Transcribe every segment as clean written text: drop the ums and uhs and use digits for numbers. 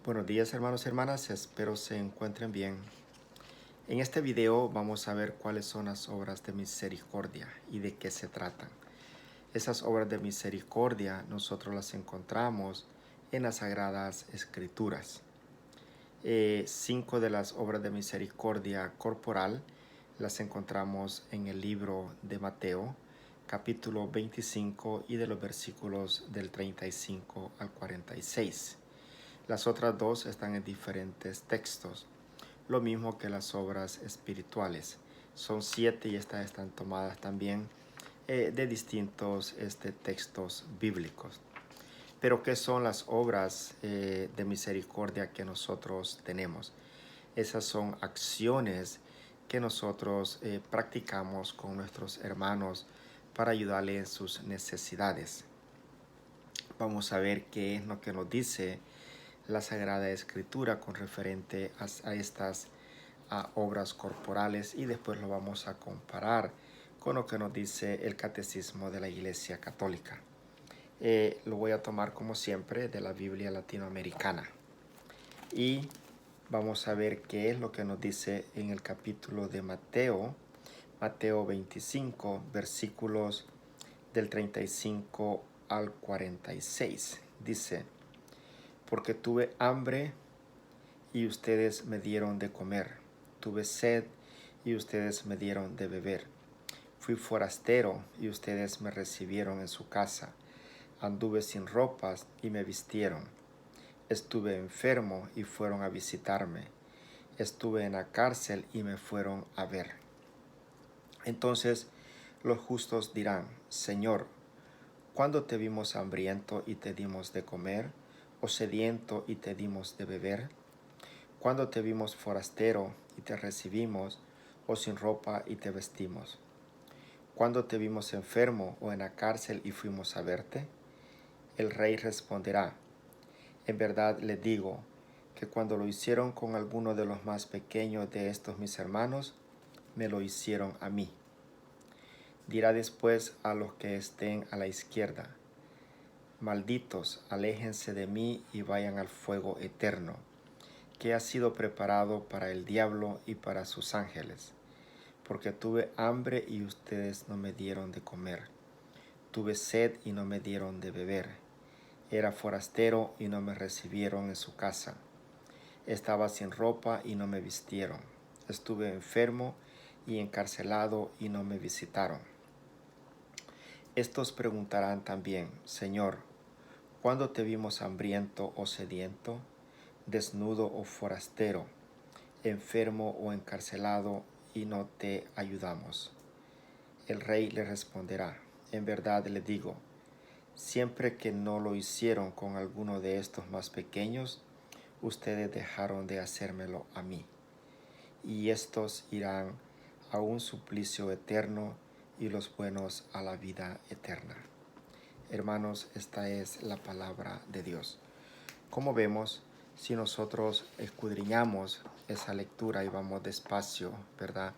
Buenos días hermanos y hermanas, espero se encuentren bien. En este video vamos a ver cuáles son las obras de misericordia y de qué se tratan. Esas obras de misericordia nosotros las encontramos en las Sagradas Escrituras. 5 de las obras de misericordia corporal las encontramos en el libro de Mateo, capítulo 25 y de los versículos del 35 al 46. Las otras dos están en diferentes textos, lo mismo que las obras espirituales. Son 7 y estas están tomadas también de distintos textos bíblicos. Pero ¿qué son las obras de misericordia que nosotros tenemos? Esas son acciones que nosotros practicamos con nuestros hermanos para ayudarles en sus necesidades. Vamos a ver qué es lo que nos dice la Sagrada Escritura con referente a estas obras corporales, y después lo vamos a comparar con lo que nos dice el Catecismo de la Iglesia Católica. Lo voy a tomar como siempre de la Biblia latinoamericana y vamos a ver qué es lo que nos dice en el capítulo de Mateo 25, versículos del 35 al 46. Dice: porque tuve hambre y ustedes me dieron de comer. Tuve sed y ustedes me dieron de beber. Fui forastero y ustedes me recibieron en su casa. Anduve sin ropas y me vistieron. Estuve enfermo y fueron a visitarme. Estuve en la cárcel y me fueron a ver. Entonces los justos dirán: Señor, ¿cuándo te vimos hambriento y te dimos de comer, o sediento y te dimos de beber? ¿Cuándo te vimos forastero y te recibimos, o sin ropa y te vestimos? ¿Cuándo te vimos enfermo o en la cárcel y fuimos a verte? El rey responderá: en verdad les digo, que cuando lo hicieron con alguno de los más pequeños de estos mis hermanos, me lo hicieron a mí. Dirá después a los que estén a la izquierda: malditos, aléjense de mí y vayan al fuego eterno, que ha sido preparado para el diablo y para sus ángeles. Porque tuve hambre y ustedes no me dieron de comer. Tuve sed y no me dieron de beber. Era forastero y no me recibieron en su casa. Estaba sin ropa y no me vistieron. Estuve enfermo y encarcelado y no me visitaron. Estos preguntarán también: Señor, ¿cuándo te vimos hambriento o sediento, desnudo o forastero, enfermo o encarcelado, y no te ayudamos? El rey le responderá: en verdad le digo, siempre que no lo hicieron con alguno de estos más pequeños, ustedes dejaron de hacérmelo a mí. Y estos irán a un suplicio eterno y los buenos a la vida eterna. Hermanos, esta es la palabra de Dios. Como vemos, si nosotros escudriñamos esa lectura y vamos despacio, ¿verdad?,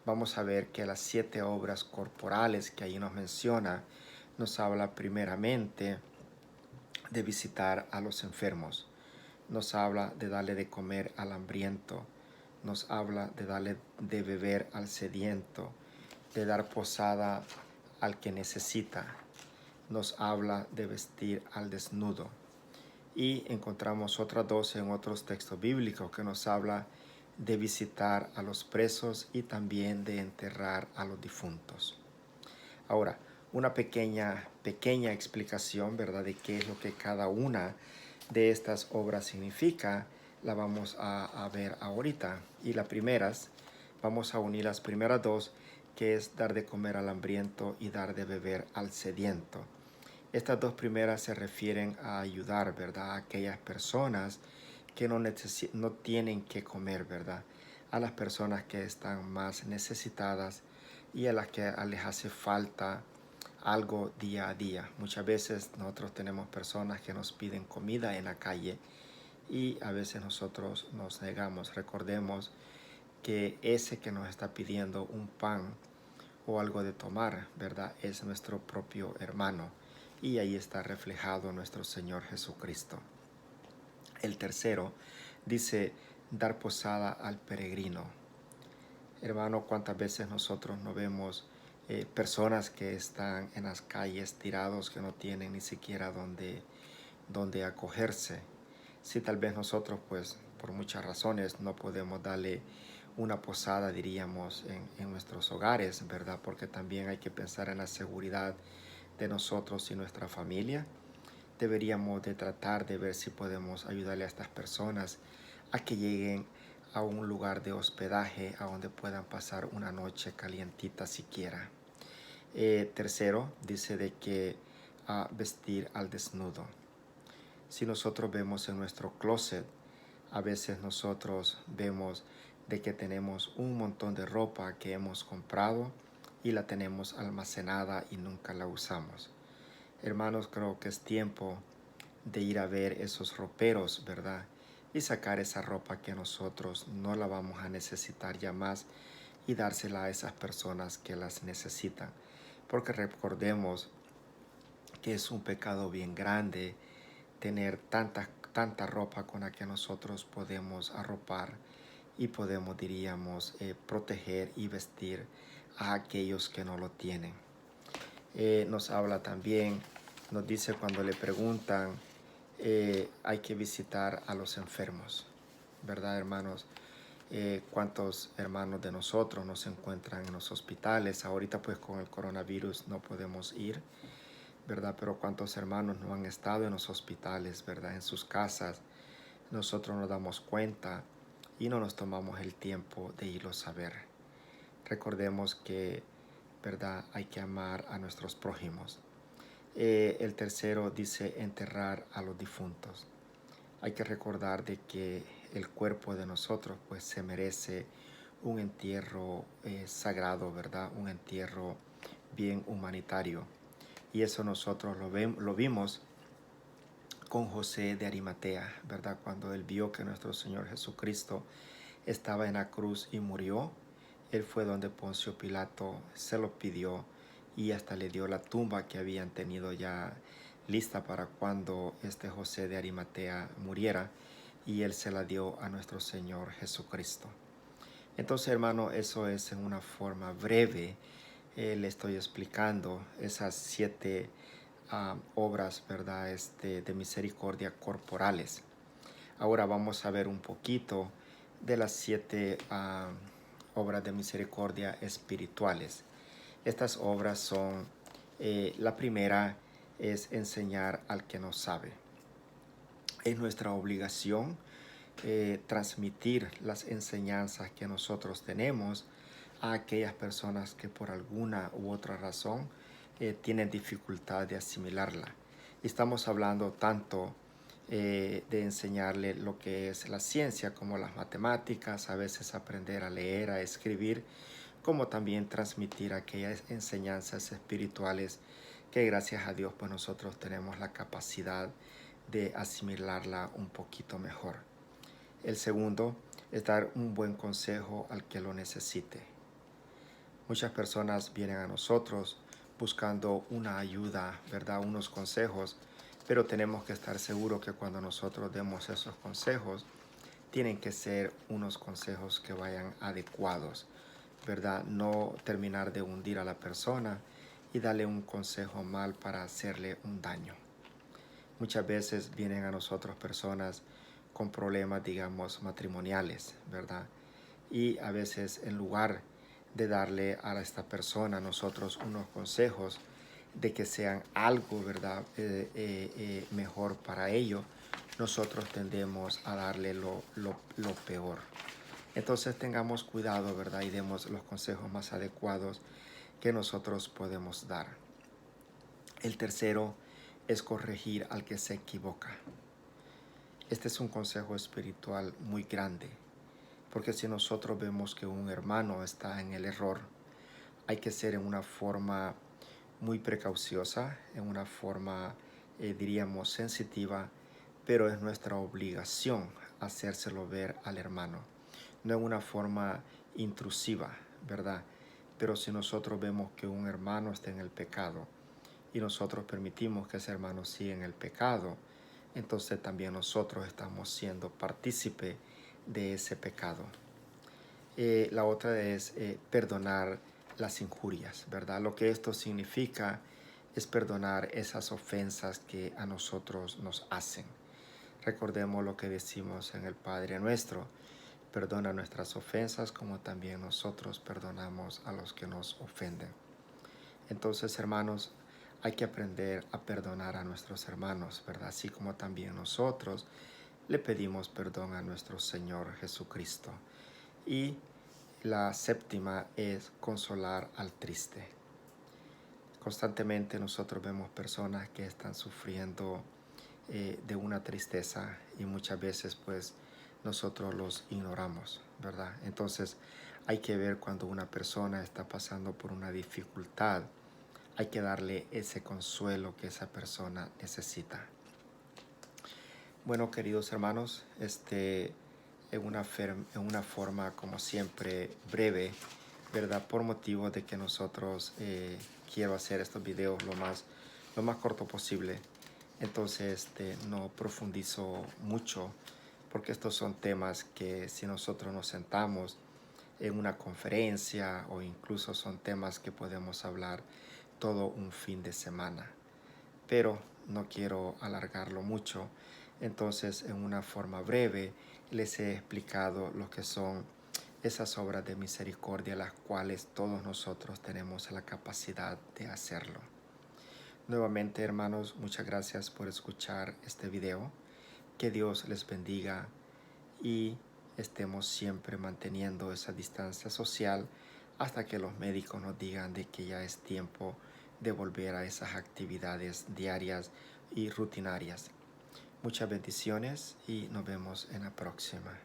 vamos a ver que las 7 obras corporales que ahí nos menciona, nos habla primeramente de visitar a los enfermos, nos habla de darle de comer al hambriento, nos habla de darle de beber al sediento, de dar posada al que necesita, nos habla de vestir al desnudo. Y encontramos otras 2 en otros textos bíblicos que nos habla de visitar a los presos y también de enterrar a los difuntos. Ahora, una pequeña explicación, ¿verdad?, de qué es lo que cada una de estas obras significa, la vamos a ver ahorita. Y las primeras, vamos a unir las primeras 2, que es dar de comer al hambriento y dar de beber al sediento. Estas 2 primeras se refieren a ayudar, ¿verdad?, a aquellas personas que no tienen que comer, ¿verdad?, a las personas que están más necesitadas y a las que les hace falta algo día a día. Muchas veces nosotros tenemos personas que nos piden comida en la calle y a veces nosotros nos negamos. Recordemos que ese que nos está pidiendo un pan o algo de tomar, ¿verdad?, es nuestro propio hermano, y ahí está reflejado nuestro Señor Jesucristo. El tercero dice dar posada al peregrino. Hermano, cuántas veces nosotros no vemos personas que están en las calles tirados, que no tienen ni siquiera donde acogerse. Si tal vez nosotros, pues, por muchas razones no podemos darle una posada, diríamos, en nuestros hogares, ¿verdad? Porque también hay que pensar en la seguridad de nosotros y nuestra familia. Deberíamos de tratar de ver si podemos ayudarle a estas personas a que lleguen a un lugar de hospedaje a donde puedan pasar una noche calientita siquiera. Tercero, dice de que vestir al desnudo. Si nosotros vemos en nuestro closet, a veces nosotros vemos de que tenemos un montón de ropa que hemos comprado y la tenemos almacenada y nunca la usamos. Hermanos, creo que es tiempo de ir a ver esos roperos, ¿verdad? Y sacar esa ropa que nosotros no la vamos a necesitar ya más y dársela a esas personas que las necesitan. Porque recordemos que es un pecado bien grande tener tanta ropa con la que nosotros podemos arropar y podemos, diríamos, proteger y vestir a aquellos que no lo tienen. Nos habla también, nos dice cuando le preguntan, hay que visitar a los enfermos, ¿verdad, hermanos? ¿Cuántos hermanos de nosotros nos encuentran en los hospitales? Ahorita pues con el coronavirus no podemos ir, ¿verdad? Pero cuántos hermanos no han estado en los hospitales, ¿verdad? En sus casas. Nosotros nos damos cuenta y no nos tomamos el tiempo de irlos a ver. Recordemos que, ¿verdad? Hay que amar a nuestros prójimos. El tercero dice enterrar a los difuntos. Hay que recordar de que el cuerpo de nosotros pues se merece un entierro sagrado, ¿verdad? Un entierro bien humanitario. Y eso nosotros lo vimos con José de Arimatea, ¿verdad? Cuando él vio que nuestro Señor Jesucristo estaba en la cruz y murió, él fue donde Poncio Pilato se lo pidió y hasta le dio la tumba que habían tenido ya lista para cuando este José de Arimatea muriera, y él se la dio a nuestro Señor Jesucristo. Entonces, hermano, eso es en una forma breve. Le estoy explicando esas 7 obras, ¿verdad? De misericordia corporales. Ahora vamos a ver un poquito de las 7 obras de misericordia espirituales. Estas obras son, la primera es enseñar al que no sabe. Es nuestra obligación transmitir las enseñanzas que nosotros tenemos a aquellas personas que por alguna u otra razón tienen dificultad de asimilarla. Estamos hablando tanto de enseñarle lo que es la ciencia como las matemáticas, a veces aprender a leer, a escribir, como también transmitir aquellas enseñanzas espirituales que gracias a Dios pues nosotros tenemos la capacidad de asimilarla un poquito mejor. El segundo es dar un buen consejo al que lo necesite. Muchas personas vienen a nosotros buscando una ayuda, ¿verdad? Unos consejos, pero tenemos que estar seguros que cuando nosotros demos esos consejos, tienen que ser unos consejos que vayan adecuados, ¿verdad? No terminar de hundir a la persona y darle un consejo mal para hacerle un daño. Muchas veces vienen a nosotros personas con problemas, digamos, matrimoniales, ¿verdad? Y a veces en lugar de darle a esta persona nosotros unos consejos de que sean algo, ¿verdad? Mejor para ello, nosotros tendemos a darle lo peor. Entonces tengamos cuidado, ¿verdad? Y demos los consejos más adecuados que nosotros podemos dar. El tercero es corregir al que se equivoca. Este es un consejo espiritual muy grande, porque si nosotros vemos que un hermano está en el error, hay que ser en una forma muy precauciosa, en una forma, diríamos, sensitiva, pero es nuestra obligación hacérselo ver al hermano, no en una forma intrusiva, ¿verdad? Pero si nosotros vemos que un hermano está en el pecado y nosotros permitimos que ese hermano siga en el pecado, entonces también nosotros estamos siendo partícipe de ese pecado. La otra es perdonar las injurias, ¿verdad? Lo que esto significa es perdonar esas ofensas que a nosotros nos hacen. Recordemos lo que decimos en el Padre Nuestro: perdona nuestras ofensas como también nosotros perdonamos a los que nos ofenden. Entonces, hermanos, hay que aprender a perdonar a nuestros hermanos, ¿verdad? Así como también nosotros le pedimos perdón a nuestro Señor Jesucristo. Y la séptima es consolar al triste. Constantemente nosotros vemos personas que están sufriendo de una tristeza y muchas veces pues nosotros los ignoramos, ¿verdad? Entonces hay que ver cuando una persona está pasando por una dificultad, hay que darle ese consuelo que esa persona necesita. Bueno, queridos hermanos, en una forma como siempre breve, ¿verdad? Por motivo de que nosotros quiero hacer estos videos lo más corto posible. Entonces no profundizo mucho porque estos son temas que si nosotros nos sentamos en una conferencia o incluso son temas que podemos hablar todo un fin de semana. Pero no quiero alargarlo mucho. Entonces en una forma breve les he explicado lo que son esas obras de misericordia, las cuales todos nosotros tenemos la capacidad de hacerlo. Nuevamente, hermanos, muchas gracias por escuchar este video. Que Dios les bendiga y estemos siempre manteniendo esa distancia social hasta que los médicos nos digan de que ya es tiempo de volver a esas actividades diarias y rutinarias. Muchas bendiciones y nos vemos en la próxima.